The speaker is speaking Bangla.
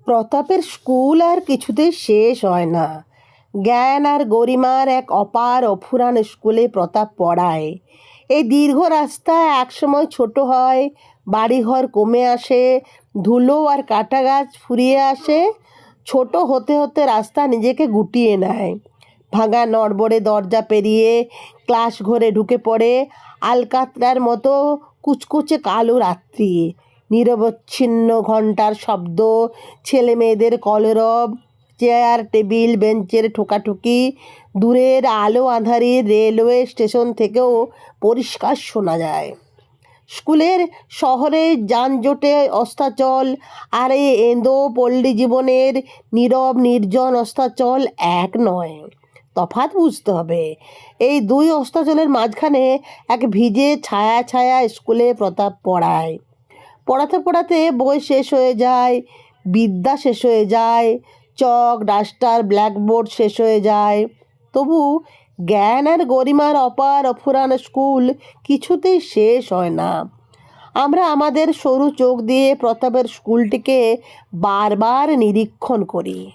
প্রতাপের স্কুল আর কিছুতেই শেষ হয় না। জ্ঞান আর গরিমার এক অপার অফুরান স্কুলে প্রতাপ পড়ায়। এই দীর্ঘ রাস্তা একসময় ছোট হয়, বাড়িঘর কমে আসে, ধুলো আর কাটা গাছ ফুরিয়ে আসে। ছোট হতে হতে রাস্তা নিজেকে গুটিয়ে নেয়। ভাঙা নড়বড়ে দরজা পেরিয়ে ক্লাস ঘরে ঢুকে পড়ে আলকাতরার মতো কুচকুচে কালো রাত্রি। নিরবচ্ছিন্ন ঘণ্টার শব্দ, ছেলে মেয়েদের কলরব, চেয়ার টেবিল বেঞ্চের ঠোকাঠুকি দূরের আলো আঁধারি রেলওয়ে স্টেশন থেকেও পরিষ্কার শোনা যায়। স্কুলের শহরের যানজটে অস্তাচল আর এই এঁদো পল্লী জীবনের নীরব নির্জন অস্তাচল এক নয়। তফাৎ বুঝতে হবে। এই দুই অস্তাচলের মাঝখানে এক ভিজে ছায়া ছায়া স্কুলে প্রতাপ পড়ায়। পড়াতে পড়াতে বই শেষ হয়ে যায়, বিদ্যা শেষ হয়ে যায়, চক ডাস্টার ব্ল্যাকবোর্ড শেষ হয়ে যায়, তবু জ্ঞান আর গরিমার অপার অফুরান স্কুল কিছুতেই শেষ হয় না। আমরা আমাদের সরু চোখ দিয়ে প্রতাপের স্কুলটিকে বারবার নিরীক্ষণ করি।